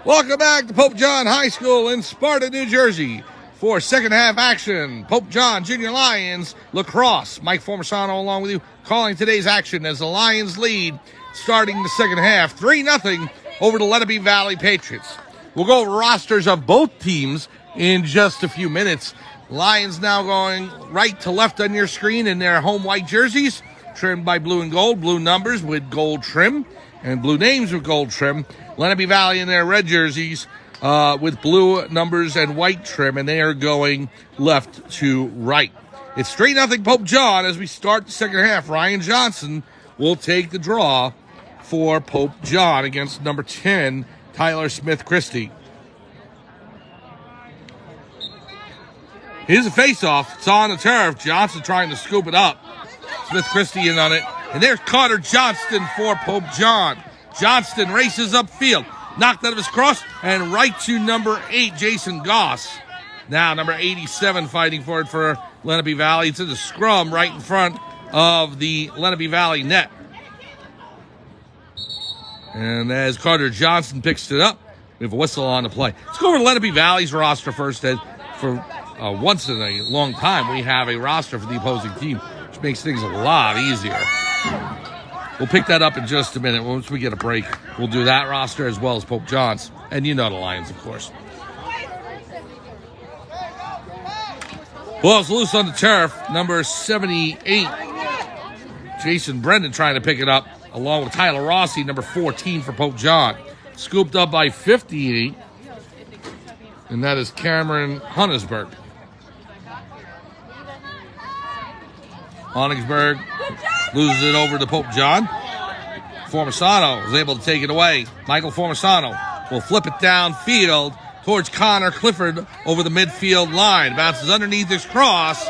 Welcome back to Pope John High School in Sparta, New Jersey for second half action. Pope John Junior Lions, Lacrosse. Mike Formasano along with you calling today's action as the Lions lead starting the second half 3-0 over the Lenape Valley Patriots. We'll go over rosters of both teams in just a few minutes. Lions now going right to left on your screen in their home white jerseys, trimmed by blue and gold, blue numbers with gold trim, and blue names with gold trim. Lenape Valley in their red jerseys with blue numbers and white trim, and they are going left to right. It's 3-0 Pope John as we start the second half. Ryan Johnson will take the draw for Pope John against number 10, Tyler Smith-Christie. Here's a face-off. It's on the turf. Johnson trying to scoop it up. Smith-Christie in on it. And there's Carter Johnston for Pope John. Johnston races upfield. Knocked out of his cross and right to number 8, Jason Goss. Now number 87 fighting for it for Lenape Valley. It's in the scrum right in front of the Lenape Valley net. And as Carter Johnson picks it up, we have a whistle on the play. Let's go over to Lenape Valley's roster first. Ed. For once in a long time, we have a roster for the opposing team, which makes things a lot easier. We'll pick that up in just a minute. Once we get a break, we'll do that roster as well as Pope John's. And you know the Lions, of course. Ball's loose on the turf. Number 78, Jason Brendan trying to pick it up, along with Tyler Rossi, number 14 for Pope John. Scooped up by 58, and that is Cameron Hunnisberg. Hunnisberg loses it over to Pope John. Formasano is able to take it away. Michael Formasano will flip it downfield towards Connor Clifford over the midfield line. Bounces underneath his cross.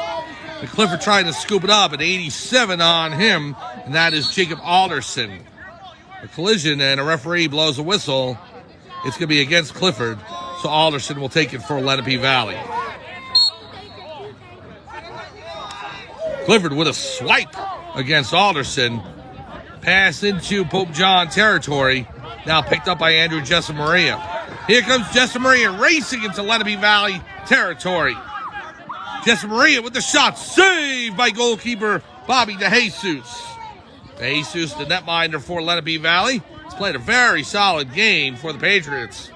And Clifford trying to scoop it up, at 87 on him, and that is Jacob Alderson. A collision, and a referee blows a whistle. It's going to be against Clifford, so Alderson will take it for Lenape Valley. Clifford with a swipe against Alderson. Pass into Pope John territory. Now picked up by Andrew Jessamaria. Here comes Jessamaria racing into Lenape Valley territory. Jessamaria with the shot. Saved by goalkeeper Bobby DeJesus. DeJesus, the netminder for Lenape Valley, has played a very solid game for the Patriots.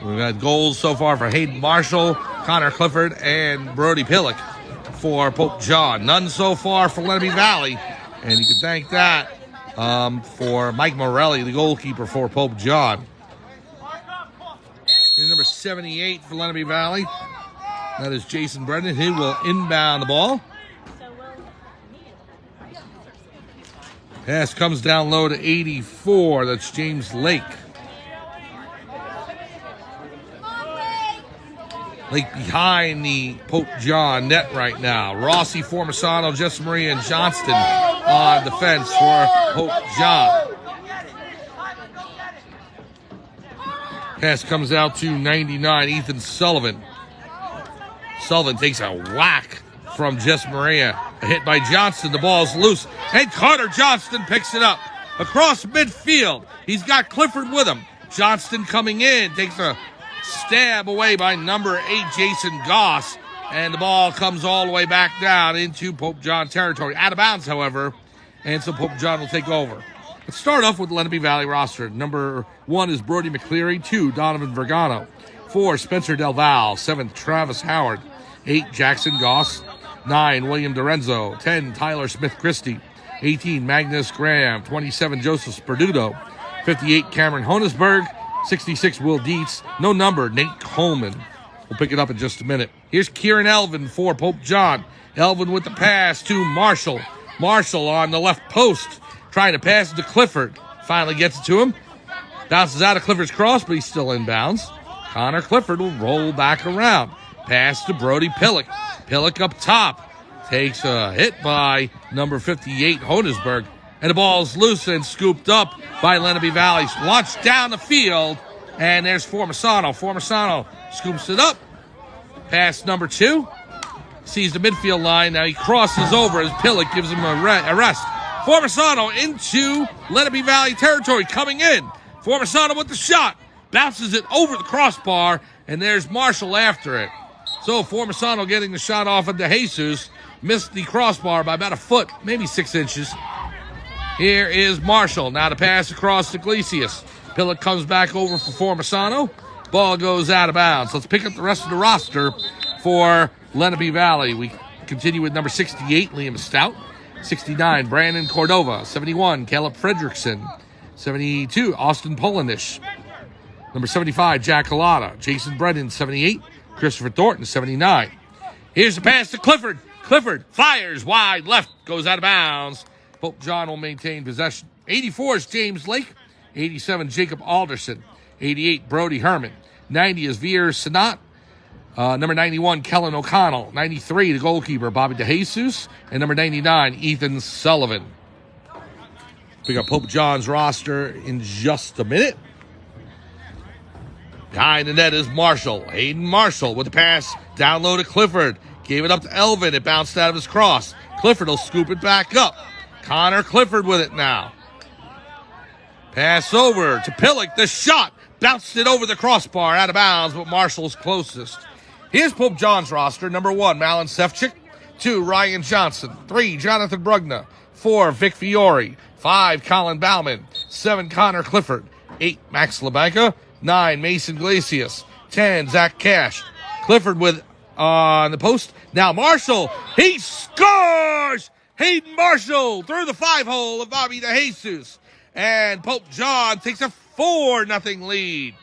We've got goals so far for Hayden Marshall, Connor Clifford, and Brody Pillock for Pope John. None so far for Lenape Valley, and you can thank that for Mike Morelli, the goalkeeper for Pope John. Here's number 78 for Lenape Valley. That is Jason Brendan. He will inbound the ball. Pass comes down low to 84. That's James Lake. Lake behind the Pope John net right now. Rossi, Formasano, Jessamaria, and Johnston on defense for Pope John. Pass comes out to 99, Ethan Sullivan. Sullivan takes a whack from Jessamaria. A hit by Johnston. The ball's loose. And Carter Johnston picks it up. Across midfield. He's got Clifford with him. Johnston coming in. Takes a stab away by number 8, Jason Goss. And the ball comes all the way back down into Pope John territory. Out of bounds, however. And so Pope John will take over. Let's start off with the Lenape Valley roster. Number 1 is Brody McCleary. 2, Donovan Vergano. 4, Spencer Del Val. 7, Travis Howard. 8, Jackson Goss. 9, William Dorenzo. 10, Tyler Smith-Christie. 18, Magnus Graham. 27, Joseph Sperduto. 58, Cameron Honisberg. 66, Will Dietz. No number, Nate Coleman. We'll pick it up in just a minute. Here's Kieran Elvin for Pope John. Elvin with the pass to Marshall. Marshall on the left post. Trying to pass it to Clifford. Finally gets it to him. Bounces out of Clifford's cross, but he's still inbounds. Connor Clifford will roll back around. Pass to Brody Pillock. Pillock up top. Takes a hit by number 58, Honisberg. And the ball's loose and scooped up by Lenape Valley. Launched down the field. And there's Formasano. Formasano scoops it up. Pass number 2. Sees the midfield line. Now he crosses over as Pillock gives him a rest. Formisano into Lenape Valley territory coming in. Formisano with the shot. Bounces it over the crossbar, and there's Marshall after it. So Formisano getting the shot off of DeJesus. Missed the crossbar by about a foot, maybe 6 inches. Here is Marshall. Now to pass across to Iglesias. Pillock comes back over for Formisano. Ball goes out of bounds. Let's pick up the rest of the roster for Lenape Valley. We continue with number 68, Liam Stout. 69, Brandon Cordova. 71, Caleb Fredrickson. 72, Austin Polanish. Number 75, Jack Collada. Jason Brennan, 78. Christopher Thornton, 79. Here's the pass to Clifford. Clifford fires wide left, goes out of bounds. Pope John will maintain possession. 84 is James Lake. 87, Jacob Alderson. 88, Brody Herman. 90 is Veer Sanat. Number 91, Kellen O'Connell. 93, the goalkeeper, Bobby DeJesus. And number 99, Ethan Sullivan. Pick up Pope John's roster in just a minute. Behind the net is Marshall. Hayden Marshall with the pass. Down low to Clifford. Gave it up to Elvin. It bounced out of his cross. Clifford will scoop it back up. Connor Clifford with it now. Pass over to Pillock. The shot. Bounced it over the crossbar. Out of bounds, but Marshall's closest. Here's Pope John's roster. Number 1, Malin Sefcik. 2, Ryan Johnson. 3, Jonathan Brugna. 4, Vic Fiore. 5, Colin Bauman. 7, Connor Clifford. 8, Max LaBanca. 9, Mason Iglesias. 10, Zach Cash. Clifford with on the post. Now Marshall. He scores! Hayden Marshall through the 5-hole of Bobby DeJesus. And Pope John takes a 4-0 lead.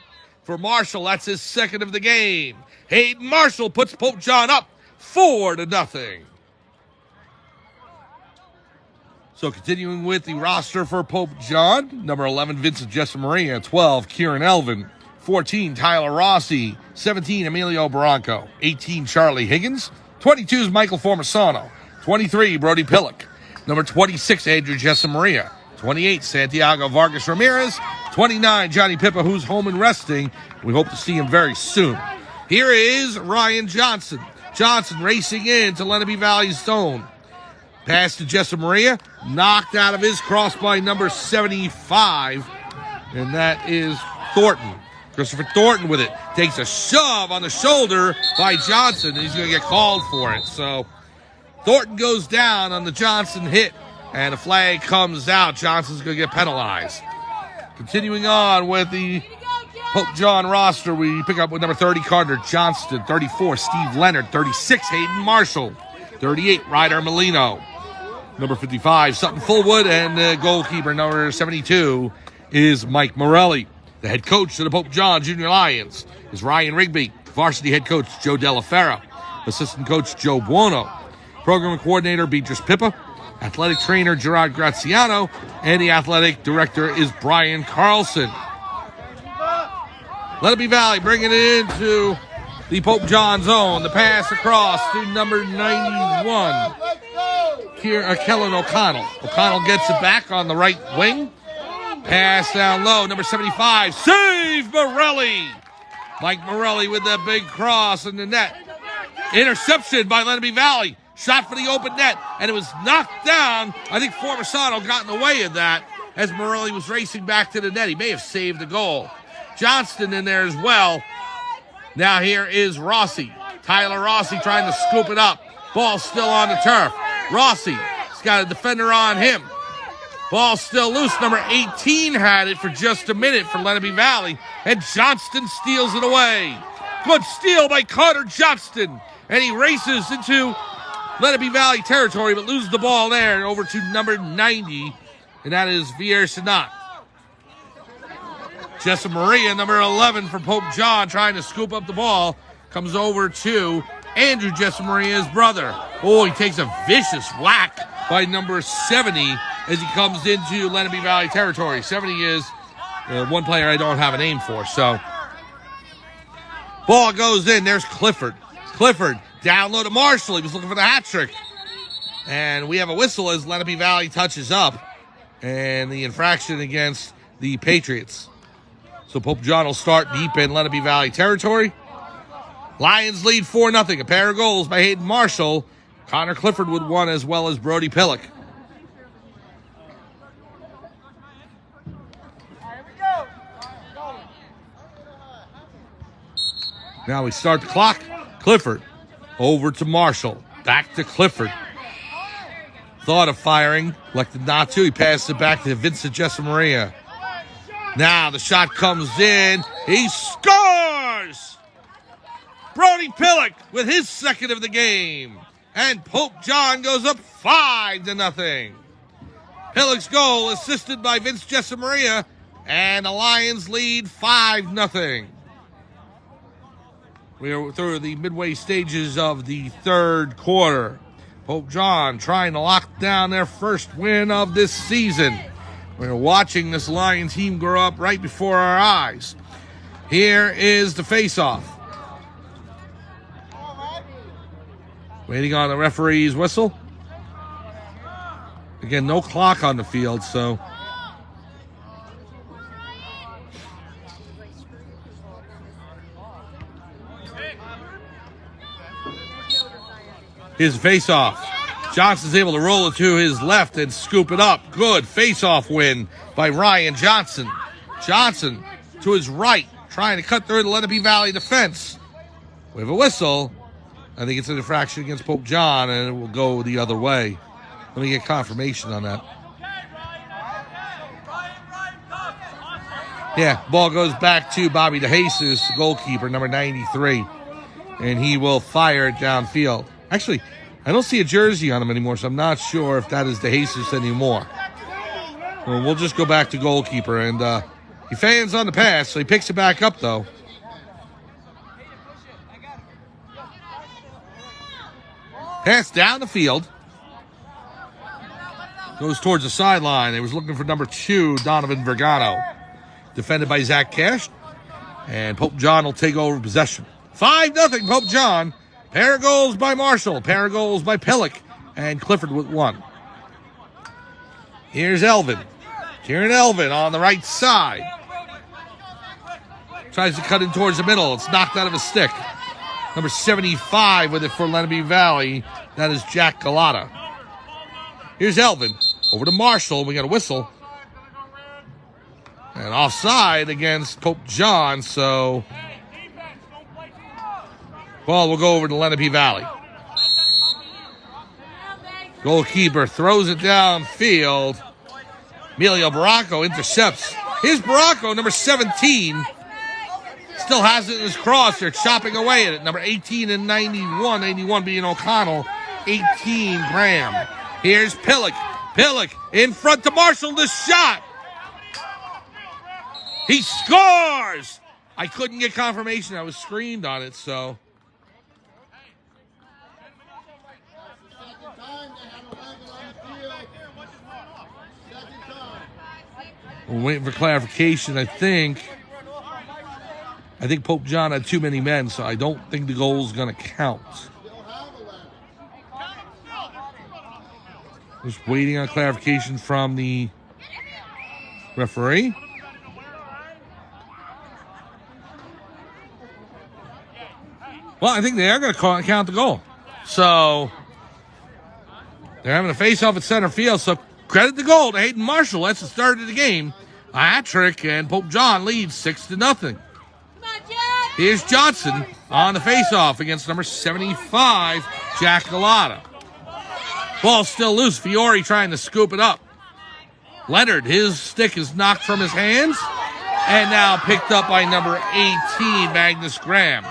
For Marshall, that's his second of the game. Hayden Marshall puts Pope John up 4-0. So continuing with the roster for Pope John, number 11, Vincent Jessamaria. 12, Kieran Elvin. 14, Tyler Rossi. 17, Emilio Barranco. 18, Charlie Higgins. 22 is Michael Formisano. 23, Brody Pillock. Number 26, Andrew Jessamaria. 28, Santiago Vargas Ramirez. 29, Johnny Pippa, who's home and resting. We hope to see him very soon. Here is Ryan Johnson. Johnson racing into Lenape Valley's zone. Pass to Jessamaria. Knocked out of his cross by number 75. And that is Thornton. Christopher Thornton with it. Takes a shove on the shoulder by Johnson. And he's going to get called for it. So Thornton goes down on the Johnson hit. And a flag comes out. Johnson's going to get penalized. Continuing on with the Pope John roster, we pick up with number 30, Carter Johnston. 34, Steve Leonard. 36, Hayden Marshall. 38, Ryder Molino. Number 55, Sutton Fullwood. And the goalkeeper, number 72, is Mike Morelli. The head coach of the Pope John Junior Lions is Ryan Rigby. Varsity head coach, Joe Della Fera. Assistant coach, Joe Buono. Program coordinator, Beatrice Pippa. Athletic trainer, Gerard Graziano. And the athletic director is Brian Carlson. Lenape Valley bringing it into the Pope John zone. The pass across to number 91, Kellen O'Connell. O'Connell gets it back on the right wing. Pass down low, number 75. Save Morelli. Mike Morelli with that big cross in the net. Interception by Lenape Valley. Shot for the open net, and it was knocked down. I think Formisano got in the way of that as Morelli was racing back to the net. He may have saved the goal. Johnston in there as well. Now here is Rossi. Tyler Rossi trying to scoop it up. Ball still on the turf. Rossi has got a defender on him. Ball still loose. Number 18 had it for just a minute for Lenape Valley, and Johnston steals it away. Good steal by Carter Johnston, and he races into Lenape Valley territory, but loses the ball there over to number 90, and that is Vier Sanat. Jessamaria, number 11 for Pope John, trying to scoop up the ball, comes over to Andrew Jessamaria's brother. Oh, he takes a vicious whack by number 70 as he comes into Lenape Valley territory. 70 is one player I don't have a name for, so. Ball goes in. There's Clifford. Clifford down low to Marshall. He was looking for the hat trick. And we have a whistle as Lenape Valley touches up. And the infraction against the Patriots. So Pope John will start deep in Lenape Valley territory. Lions lead 4-0. A pair of goals by Hayden Marshall. Connor Clifford with one, as well as Brody Pillock. Now we start the clock. Clifford over to Marshall. Back to Clifford. Thought of firing, elected not to. He passes it back to Vincent Jessamaria. Now the shot comes in. He scores! Brody Pillock with his second of the game. And Pope John goes up 5-0. Pillock's goal assisted by Vince Jessamaria. And the Lions lead 5-0. We are through the midway stages of the third quarter. Pope John trying to lock down their first win of this season. We're watching this Lion team grow up right before our eyes. Here is the face-off. Waiting on the referee's whistle. Again, no clock on the field, so... His face-off. Johnson's able to roll it to his left and scoop it up. Good face-off win by Ryan Johnson. Johnson to his right, trying to cut through the Lenape Valley defense. We have a whistle. I think it's an infraction against Pope John, and it will go the other way. Let me get confirmation on that. Yeah, ball goes back to Bobby DeJesus, goalkeeper, number 93. And he will fire it downfield. Actually, I don't see a jersey on him anymore, so I'm not sure if that is DeJesus anymore. Well, we'll just go back to goalkeeper. And he fans on the pass, so he picks it back up, though. Pass down the field. Goes towards the sideline. He was looking for number 2, Donovan Vergano. Defended by Zach Cash. And Pope John will take over possession. 5-0 Pope John. Pair of goals by Marshall. Pair of goals by Pillock. And Clifford with 1. Here's Elvin. Kieran Elvin on the right side. Tries to cut in towards the middle. It's knocked out of his stick. Number 75 with it for Lenape Valley. That is Jack Galata. Here's Elvin. Over to Marshall. We got a whistle. And offside against Pope John, so... Ball will go over to Lenape Valley. Goalkeeper throws it downfield. Emilio Baracco intercepts. Here's Baracco, number 17. Still has it in his cross. They're chopping away at it. Number 18 and 91. 81 being O'Connell. 18 Graham. Here's Pillock. Pillock in front to Marshall. The shot. He scores! I couldn't get confirmation. I was screened on it, so... We're waiting for clarification. I think Pope John had too many men, so I don't think the goal's going to count. Just waiting on clarification from the referee. Well, I think they are going to count the goal. So, they're having a face-off at center field. So, credit the goal to Hayden Marshall. That's the start of the game. A hat trick, and Pope John leads 6-0. Here's Johnson on the face-off against number 75, Jack Galata. Ball still loose. Fiore trying to scoop it up. Leonard, his stick is knocked from his hands, and now picked up by number 18, Magnus Graham.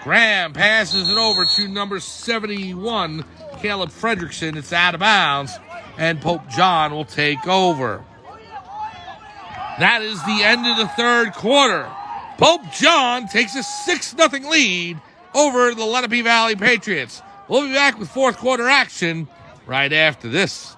Graham passes it over to number 71, Caleb Fredrickson. It's out of bounds, and Pope John will take over. That is the end of the third quarter. Pope John takes a 6-0 lead over the Lenape Valley Patriots. We'll be back with fourth quarter action right after this.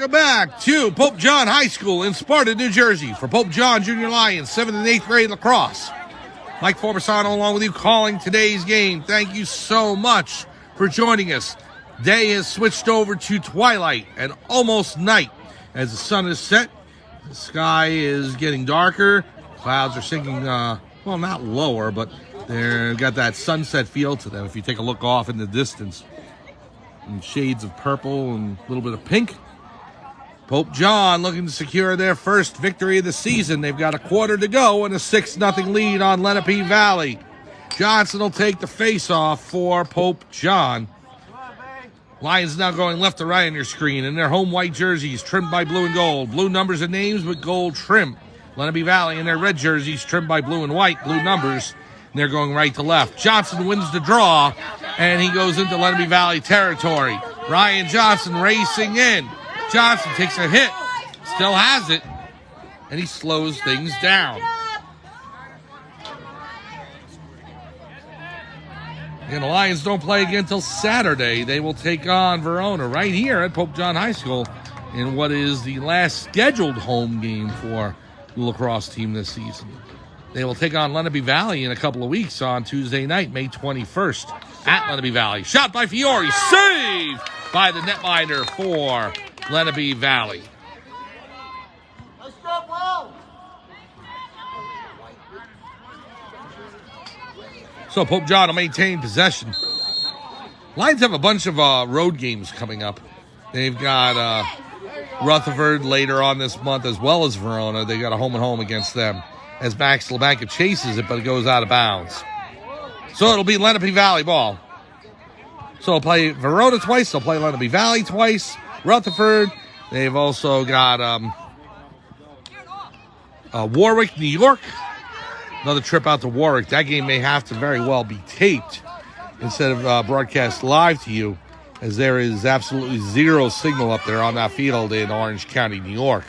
Welcome back to Pope John High School in Sparta, New Jersey for Pope John Junior Lions, 7th and 8th grade lacrosse. Mike Forbesano along with you calling today's game. Thank you so much for joining us. Day has switched over to twilight and almost night. As the sun is set, the sky is getting darker. Clouds are sinking, well, not lower, but they've got that sunset feel to them. If you take a look off in the distance, and shades of purple and a little bit of pink. Pope John looking to secure their first victory of the season. They've got a quarter to go and a 6-0 lead on Lenape Valley. Johnson will take the face-off for Pope John. Lions now going left to right on your screen in their home white jerseys trimmed by blue and gold. Blue numbers and names with gold trim. Lenape Valley in their red jerseys trimmed by blue and white, blue numbers. And they're going right to left. Johnson wins the draw, and he goes into Lenape Valley territory. Ryan Johnson racing in. Johnson takes a hit, still has it, and he slows things down. And the Lions don't play again until Saturday. They will take on Verona right here at Pope John High School in what is the last scheduled home game for the lacrosse team this season. They will take on Lenape Valley in a couple of weeks on Tuesday night, May 21st at Lenape Valley. Shot by Fiore, saved by the netminder for Lenape Valley. So Pope John will maintain possession. Lions have a bunch of road games coming up. They've got Rutherford later on this month as well as Verona. They got a home-and-home against them as Max LeBanca chases it, but it goes out of bounds. So it'll be Lenape Valley ball. So they'll play Verona twice. They'll play Lenape Valley twice. Rutherford. They've also got Warwick, New York. Another trip out to Warwick. That game may have to very well be taped instead of broadcast live to you, as there is absolutely zero signal up there on that field in Orange County, New York.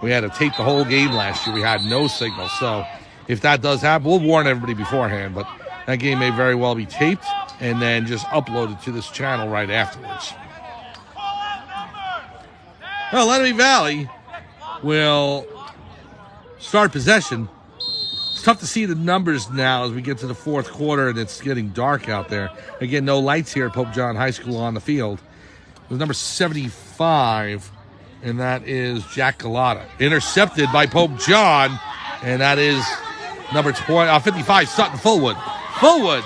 We had to tape the whole game last year. We had no signal. So if that does happen, we'll warn everybody beforehand. But that game may very well be taped and then just uploaded to this channel right afterwards. Well, Lenape Valley will start possession. It's tough to see the numbers now as we get to the fourth quarter and it's getting dark out there. Again, no lights here at Pope John High School on the field. It was number 75, and that is Jack Galata. Intercepted by Pope John, and that is number 55, Sutton Fullwood. Fullwood,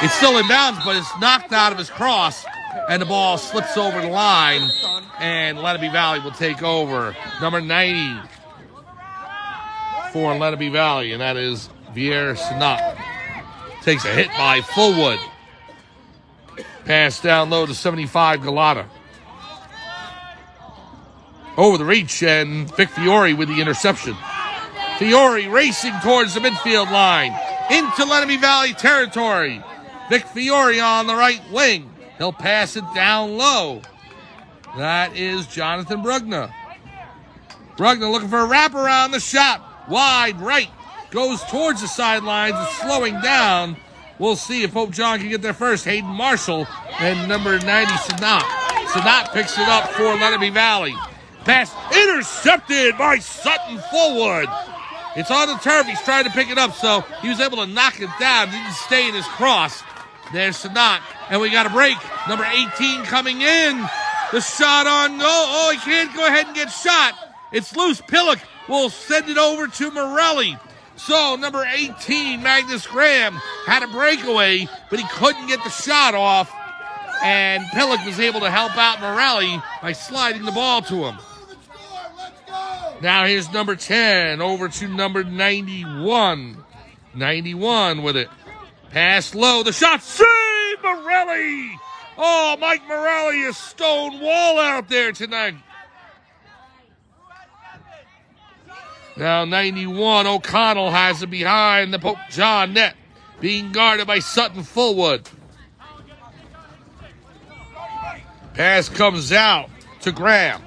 it's still in bounds, but it's knocked out of his cross, and the ball slips over the line, and Lenape Valley will take over. Number 90 for Lenape Valley, and that is Vier Sanat. Takes a hit by Fullwood. Pass down low to 75, Galata. Over the reach, and Vic Fiore with the interception. Fiore racing towards the midfield line. Into Lenape Valley territory. Vic Fiore on the right wing. He'll pass it down low. That is Jonathan Brugna. Brugna looking for a wraparound. The shot wide right. Goes towards the sidelines. It's slowing down. We'll see if Pope John can get there first. Hayden Marshall and number 90, Sanat. Sanat picks it up for Lenape Valley. Pass intercepted by Sutton Fullwood. It's on the turf. He's trying to pick it up, so he was able to knock it down. Didn't stay in his cross. There's Sanat, and we got a break. Number 18 coming in. The shot on goal. Oh, he can't go ahead and get shot. It's loose. Pillock will send it over to Morelli. So number 18, Magnus Graham, had a breakaway, but he couldn't get the shot off. And Pillock was able to help out Morelli by sliding the ball to him. Now here's number 10 over to number 91. 91 with it. Pass low. The shot. Save Morelli. Oh, Mike Morelli is stone wall out there tonight. Now 91, O'Connell has it behind the Pope John net, being guarded by Sutton Fullwood. Pass comes out to Graham.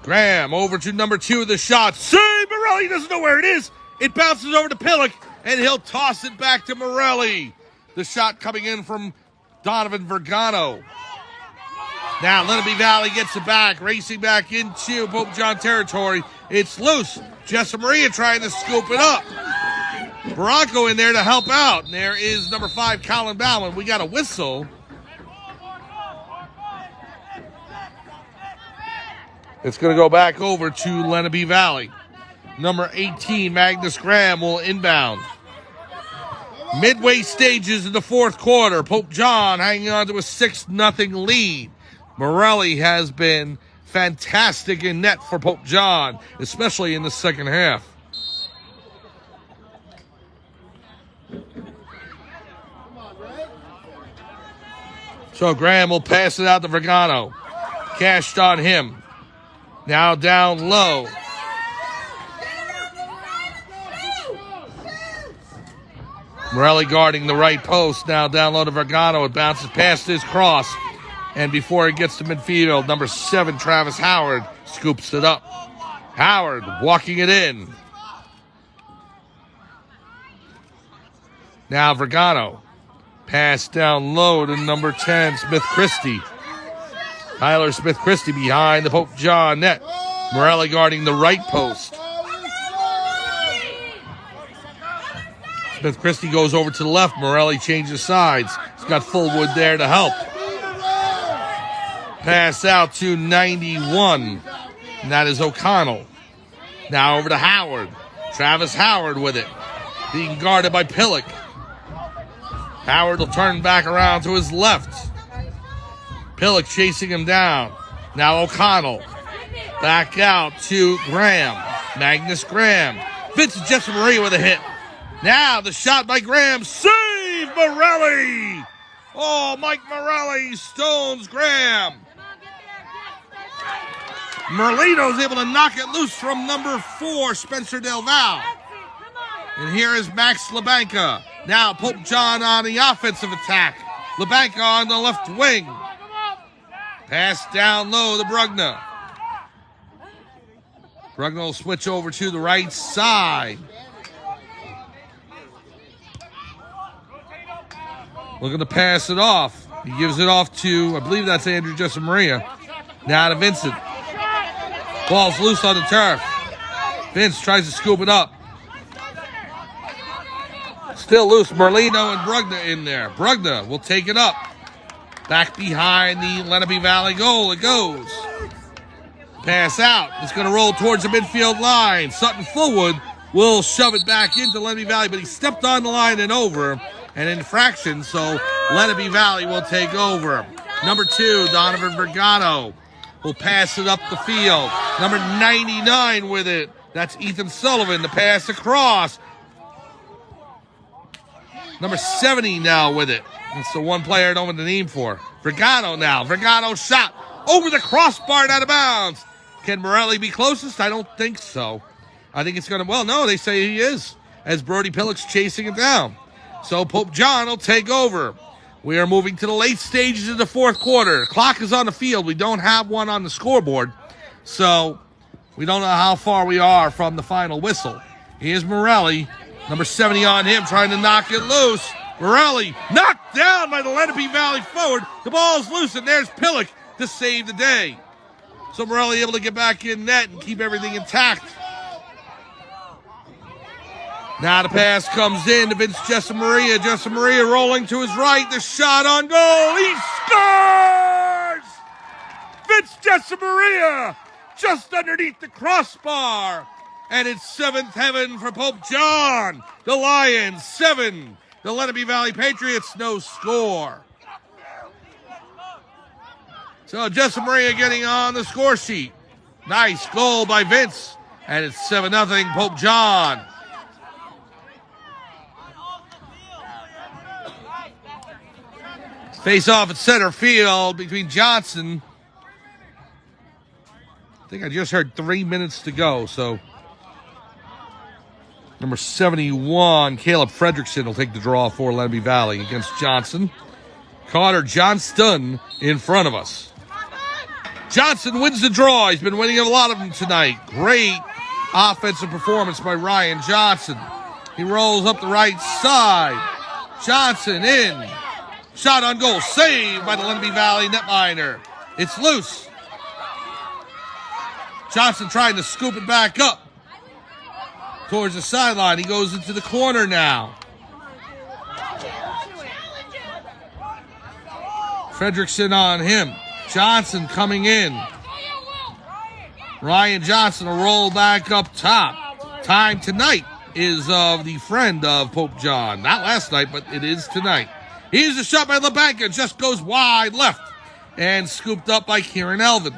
Graham over to number 2, the shot. Save Morelli, doesn't know where it is. It bounces over to Pillock, and he'll toss it back to Morelli. The shot coming in from Donovan Vergano. Now Lenape Valley gets it back, racing back into Pope John territory. It's loose. Jessa Maria trying to scoop it up. Bronco in there to help out. And there is number 5, Colin Bowman. We got a whistle. It's going to go back over to Lenape Valley. Number 18, Magnus Graham, will inbound. Midway stages in the fourth quarter. Pope John hanging on to a 6-0 lead. Morelli has been fantastic in net for Pope John, especially in the second half. So Graham will pass it out to Vergano. Cashed on him. Now down low. Morelli guarding the right post. Now down low to Vergano. It bounces past his cross. And before it gets to midfield, number 7, Travis Howard, scoops it up. Howard walking it in. Now Vergano. Pass down low to number 10, Smith Christie. Tyler Smith Christie behind the Pope John net. Morelli guarding the right post. Smith Christie goes over to the left. Morelli changes sides. He's got Fullwood there to help. Pass out to 91. And that is O'Connell. Now over to Howard. Travis Howard with it. Being guarded by Pillock. Howard will turn back around to his left. Pillock chasing him down. Now O'Connell. Back out to Graham. Magnus Graham. Vincent Jessa Maria with a hit. Now the shot by Graham. Save Morelli. Oh, Mike Morelli stones Graham. Merlino's able to knock it loose from number 4, Spencer Del Val. And here is Max LaBanca. Now Pope John on the offensive attack. LaBanca on the left wing. Pass down low to Brugna. Brugna will switch over to the right side. Looking to pass it off. He gives it off to, I believe that's Andrew Jessa Maria. Now to Vincent. Ball's loose on the turf. Vince tries to scoop it up. Still loose. Merlino and Brugna in there. Brugna will take it up. Back behind the Lenape Valley goal. It goes. Pass out. It's going to roll towards the midfield line. Sutton Fullwood will shove it back into Lenape Valley, but he stepped on the line and over. An infraction, so Lenape Valley will take over. Number 2, Donovan Vergano will pass it up the field. Number 99 with it. That's Ethan Sullivan. The pass across. Number 70 now with it. It's the one player I don't have the name for. Vergano now. Vergano shot over the crossbar and out of bounds. Can Morelli be closest? I don't think so. I think it's going to, well, no, they say he is, as Brody Pillock's chasing it down. So Pope John will take over. We are moving to the late stages of the fourth quarter. Clock is on the field. We don't have one on the scoreboard. So we don't know how far we are from the final whistle. Here's Morelli. Number 70 on him, trying to knock it loose. Morelli knocked down by the Lenape Valley forward. The ball's loose, and there's Pillock to save the day. So Morelli able to get back in net and keep everything intact. Now the pass comes in to Vince Jessa Maria. Jessa Maria rolling to his right. The shot on goal. He scores! Vince Jessa Maria just underneath the crossbar. And it's 7th heaven for Pope John. The Lions, 7. The Lenape Valley Patriots, no score. So Jessa Maria getting on the score sheet. Nice goal by Vince. And it's 7-0 Pope John. Face off at center field between Johnson. I think I just heard 3 minutes to go, so number 71, Caleb Fredrickson, will take the draw for Lenape Valley against Johnson. Carter Johnston in front of us. Johnson wins the draw. He's been winning a lot of them tonight. Great offensive performance by Ryan Johnson. He rolls up the right side. Johnson in. Shot on goal. Saved by the Lenape Valley netminer. It's loose. Johnson trying to scoop it back up towards the sideline. He goes into the corner now. Fredrickson on him. Johnson coming in. Ryan Johnson will roll back up top. Time tonight is of the friend of Pope John. Not last night, but it is tonight. Here's a shot by LeBanca. Just goes wide left. And scooped up by Kieran Elvin.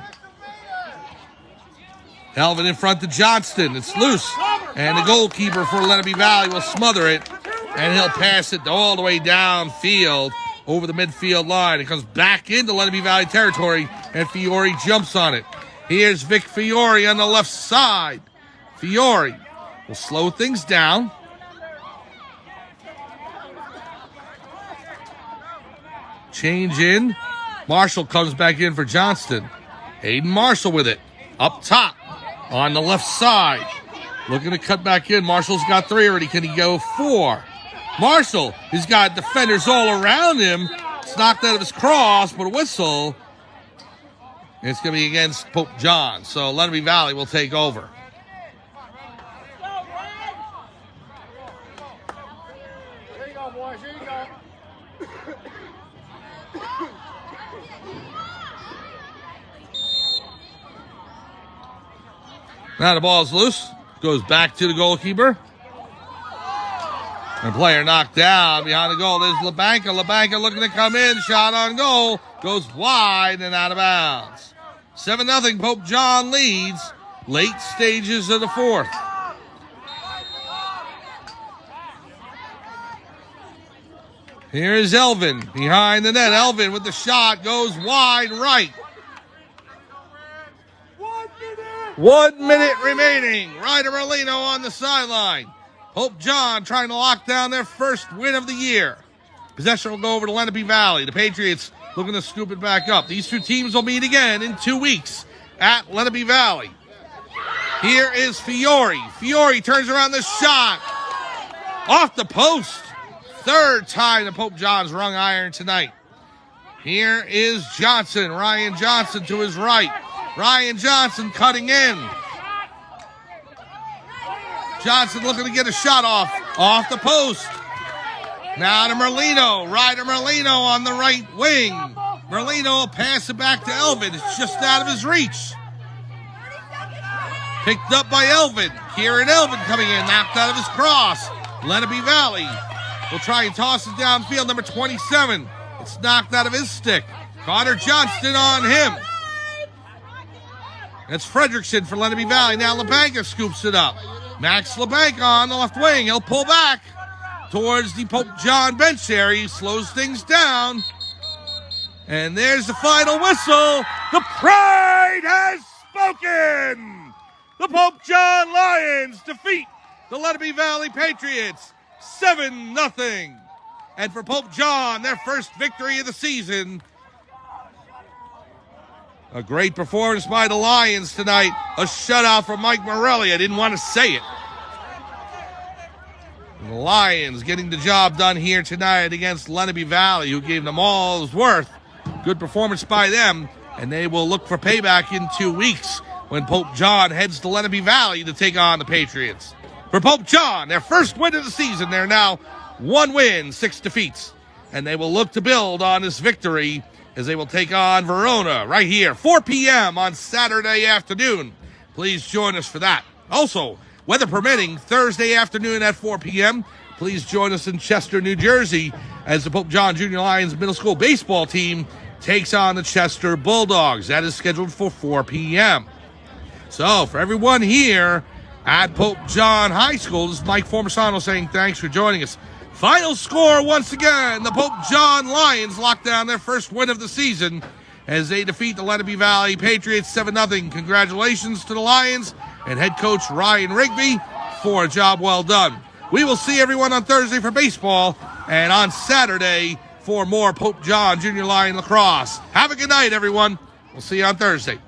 Elvin in front to Johnston. It's loose. And the goalkeeper for Lenape Valley will smother it. And he'll pass it all the way downfield over the midfield line. It comes back into Lenape Valley territory. And Fiore jumps on it. Here's Vic Fiore on the left side. Fiore will slow things down. Change in. Marshall comes back in for Johnston. Hayden Marshall with it. Up top on the left side. Looking to cut back in. Marshall's got 3 already. Can he go 4? Marshall, he's got defenders all around him. It's knocked out of his cross, but a whistle. It's going to be against Pope John. So Lenape Valley will take over. Here you go, boys. Here you go. Now the ball's loose. Goes back to the goalkeeper. And player knocked down behind the goal. There's LeBanca. LeBanca looking to come in. Shot on goal. Goes wide and out of bounds. 7-0. Pope John leads. Late stages of the fourth. Here's Elvin behind the net. Elvin with the shot. Goes wide right. 1 minute remaining. Ryder Merlino on the sideline. Pope John trying to lock down their first win of the year. Possession will go over to Lenape Valley. The Patriots looking to scoop it back up. These two teams will meet again in 2 weeks at Lenape Valley. Here is Fiore. Fiore turns around the shot. Off the post. 3rd time the Pope John's rung iron tonight. Here is Johnson. Ryan Johnson to his right. Ryan Johnson cutting in. Johnson looking to get a shot off the post. Now to Merlino. Ryder Merlino on the right wing. Merlino will pass it back to Elvin. It's just out of his reach. Picked up by Elvin. Kieran Elvin coming in. Knocked out of his cross. Lenape Valley will try and toss it downfield. Number 27. It's knocked out of his stick. Connor Johnston on him. That's Fredrickson for Lenape Valley. Now LeBanca scoops it up. Max LeBanca on the left wing. He'll pull back towards the Pope John bench area. He slows things down. And there's the final whistle. The Pride has spoken. The Pope John Lions defeat the Lenape Valley Patriots 7-0. And for Pope John, their first victory of the season. A great performance by the Lions tonight. A shutout from Mike Morelli. I didn't want to say it. And the Lions getting the job done here tonight against Lenape Valley, who gave them all his worth. Good performance by them. And they will look for payback in 2 weeks when Pope John heads to Lenape Valley to take on the Patriots. For Pope John, their first win of the season, they're now 1 win, 6 defeats. And they will look to build on this victory as they will take on Verona right here, 4 p.m. on Saturday afternoon. Please join us for that. Also, weather permitting, Thursday afternoon at 4 p.m., please join us in Chester, New Jersey, as the Pope John Junior Lions Middle School baseball team takes on the Chester Bulldogs. That is scheduled for 4 p.m. So, for everyone here at Pope John High School, this is Mike Formisano saying thanks for joining us. Final score once again, the Pope John Lions lock down their first win of the season as they defeat the Lenape Valley Patriots 7-0. Congratulations to the Lions and head coach Ryan Rigby for a job well done. We will see everyone on Thursday for baseball and on Saturday for more Pope John Junior Lion Lacrosse. Have a good night, everyone. We'll see you on Thursday.